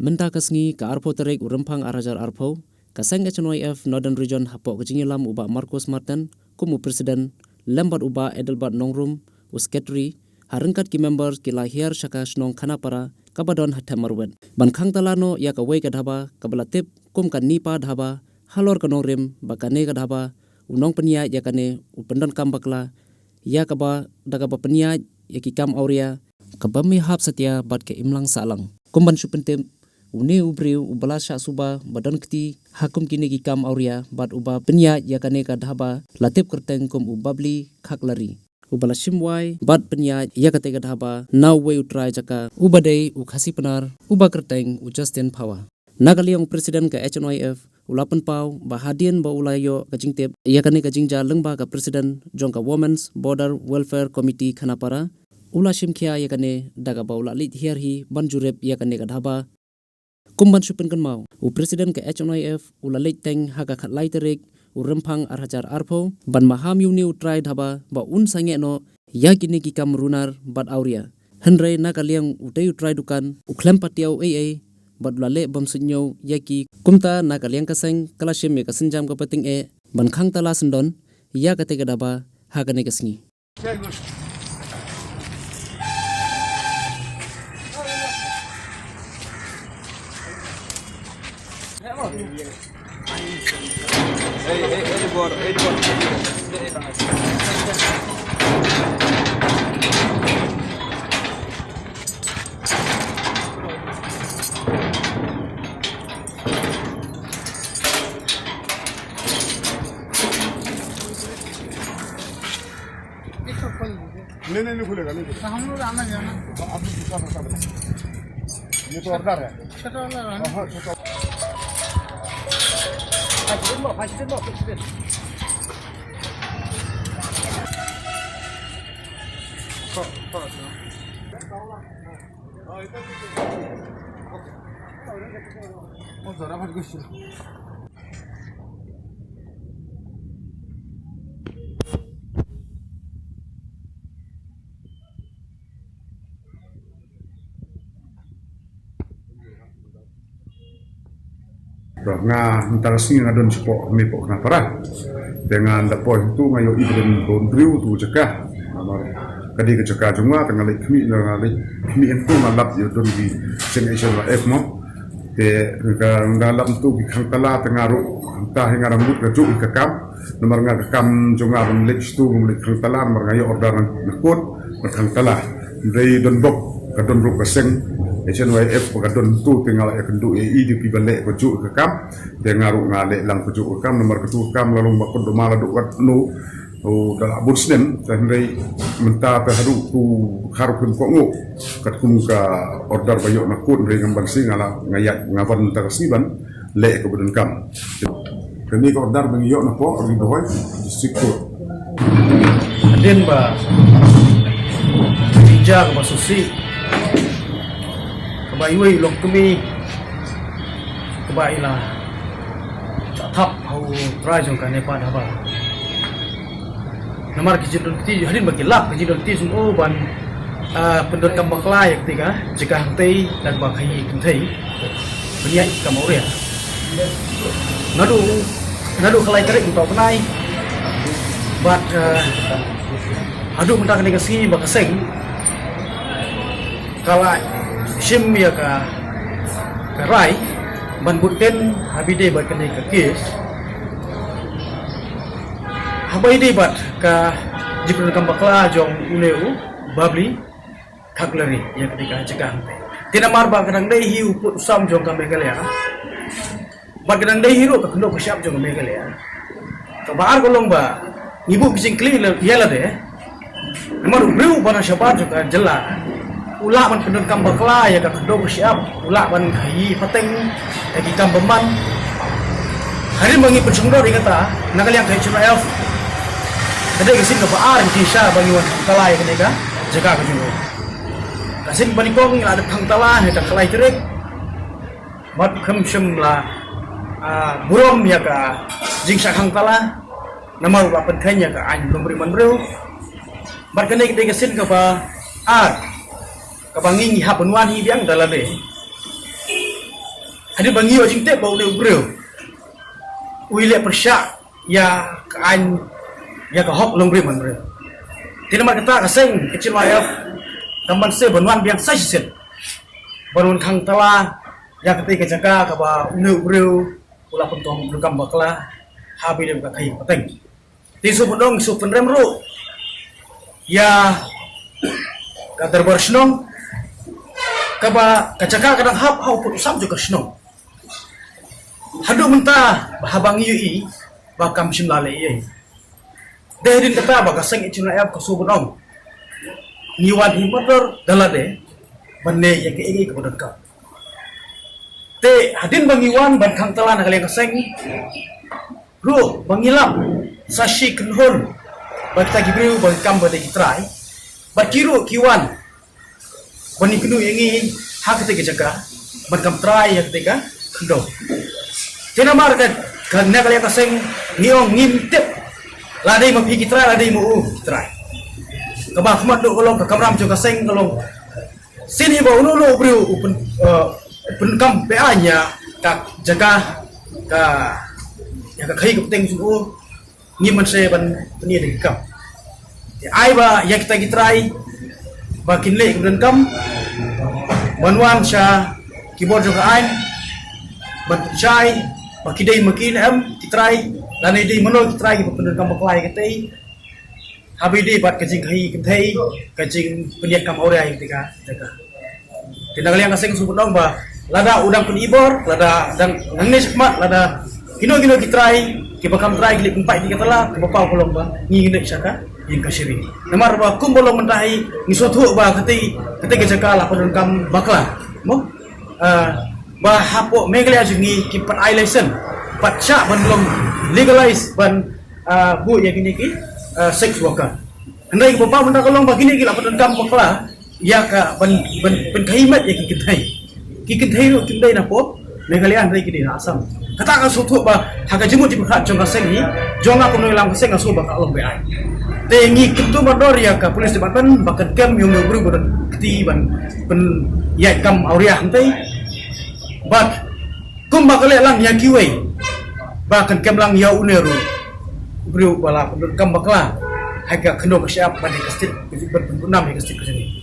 Menta kasngi ka arpo terek urempang arajar arpo, kaseng HNYF Northern Region hapok kejingilam uba Marcos Martin, kumu Presiden, lembat uba Edelbert Nongrum, usketri, harengkat ki members ki lahir syaka snong kanapara, kabadon hatem marwen. Bankang talano ya ka wei kadhaba, kabalatip kum ka nipa dhaba, halor ka nongrim, bakane kadhaba, unong penia ya kane upendon kambakla, ya kaba dagaba penia ya ki kam auria, kabami hap setia bat ke imlang salang. Kumban supentem uni ubriu ubala syak suba badan keti hakum kini ki kam auria bat uba penya yakane ka dhaba latip kerteng kum ubabli khaklari ubala simwai bat penya yakate ka dhaba now we utrai jaka ubadei ukhasi penar uba kerteng u Justin Power nagaliong presiden ka HNYF ulapan pau bahadian ba ulayo kajingtep yakane kajingja lengba ka presiden jongka Women's Border Welfare Committee Khanapara ula simkhia yakane daga ba ula lit hiarhi banjurep yakane ka dhaba kumban supen kan mau u presiden ke HNYF ulalek teng haga khatlai terik u rempang arhajar arpo ban maham yuni utrai dhaba ba un sange no yakini ki kam runar bat auria henre nakaliang utei utrai dukan u klem patiau AA bat ulale bam sunyo yaki kumta nakaliang kaseng kalashim me kasenjam ka pating ban khang tala sendon ya kate ka daba haga ne kasngi नहीं खुलेगा नहीं खुलेगा हम लोग आना जाना आप दूसरा बता ये तो ऑर्डर है छोटा वाला हां छोटा nga ntarasing nga don sipo mi po na para dengan dapo itu ngayo ibren bondriu tu jaka amar kadi ke jaka juma tengah lek mi na lek mi entu malap yo don di senation la mo te ga dalam tu bi khang tala tengah ru ta hinga rambut ga ju ka kam nomor nga ka kam junga bam lek stu bam lek khang tala nomor ngayo order na kot khang tala dei don bok ka don ru ka seng HNYF pagkadon tu tinggal kendu di pibale keju ke kam dia ngaru ngale lang keju ke kam nomor keju kam lalu makon do mala do wat no o dala bursnen sandai menta terhadu tu harupun ko ngo kat kum ka order bayo nakut re ngamban sing ngala ngayat ngaban tarasiban le ke budun kam kami ko order bang yo nako ri boy sikko den ba tija ba susi Bayuy long kami kabaila thap hau try jong ka nepa dhaba namar kijidon ti harin bagilap kijidon ti sun o ban pendor kam bakla yak tiga jika hantei dan bakai kunthei benya kamore ngadu khalai tarik untuk penai bat adu mentang ni kasi bakaseng kalai sim ya ka rai ban butken habide bat kene ka kes habai de bat ka jipun kam bakla jong uneu babli khaklari ya ketika cekang tina mar ba kadang dei hiu put sam jong ka megalya ba kadang dei hiro ka kendo ka syap jong megalya ka bar golong ba ibu bising kli yala de namar breu bana syabat ka jela ulak ban kendon kam bakla ya ka kedok siap ulak ban kai pateng lagi kam beman hari bangi pencungdor ingata nakaliang kai cuma elf tadi kesin ka baar kisah bagi wan kala ya kenega jaga ka jungo kasin bani kong ada thang tala he ta khalai trek mat kham sham la burom ya ka jingsa khang tala nama ba penkhanya ka an nombri man bro bar kenega kesin ka ba ar kabanging hapunwan hi biang dalale Hadin bangi wajing te bau ne ubreu. Uile persyak ya kan ya ka hok long bre man bre. Tina mat kata kaseng kecil mayaf taman se banwan biang sai sen. Banun kang tala ya ketika jaga ka ba ne ubreu ula pentong berkam bakla habi de ka kai pateng. Tisu bodong su penrem ru. Ya kadar bersnong kaba kacaka kadang hau pun usam juga snong. Hadu mentah bahabang yui bakam simlale ye. Dehdin kata bakaseng icuna ayam kasu bodong. Niwan hi motor dalade banne ya ke igi kepada kau. Te hadin bangiwan ban kang telan kali kaseng. Ru bangilam sashi kenhon bakta gibriu bakam bade kitrai. Bakiru kiwan bani kenu yangi hak ketika jaga bakam trai ya ketika kendo. Tina market kan kali kaseng niong ngintip ladai mapi kitrai ladai mu kitrai. Kabah khmat do kolong ka kamram jo kaseng kolong sini ba ulo bro pen kam pa nya ka jaga ka ya ka khai kapteng su ni man se ban ni de kam ya ai ba ya kita kitrai ba kinle kemudian kam banwan sha keyboard jo ka ai ban chai ba kidai makin am kitrai lanai dei manol kitrai ba kemudian kam baklai ketai habidi bat kacing khai kentai kacing peniak kam aurai ketika jaga tindak liang kaseng subut dong ba lada udang pun ibor lada dan nangis mat lada kino kitrai kibakam trai gilik empat di katala kebapau kolong ba ngingin saka yang kasiri namar ba kum bolong mentahi ngisutu ba ketika jaga lah pen kam bakla mo ba hapo megalia jungi kipat eye license pat sya ban belum legalize ban bu ya gini ki sex worker. Andai bapa benda kolong begini gila pada kam bakla ya ka ben kaimat ya kikentai ro kindai na po megalian dai kini asam. Kata ka sutu ba haga jemut di bekhat jong kaseng ni jonga ko ngilang kaseng asu ba ka Allah be ai. Tengi ketu bador ya ka polis department bakat kam yung bru bodan keti ban pen ya kam auria hantai. But kum bakale lang ya kiwei. Bakan kam lang ya uneru. Bro bala kam bakla haga keno siap pada kastit berpenam di kastit kesini.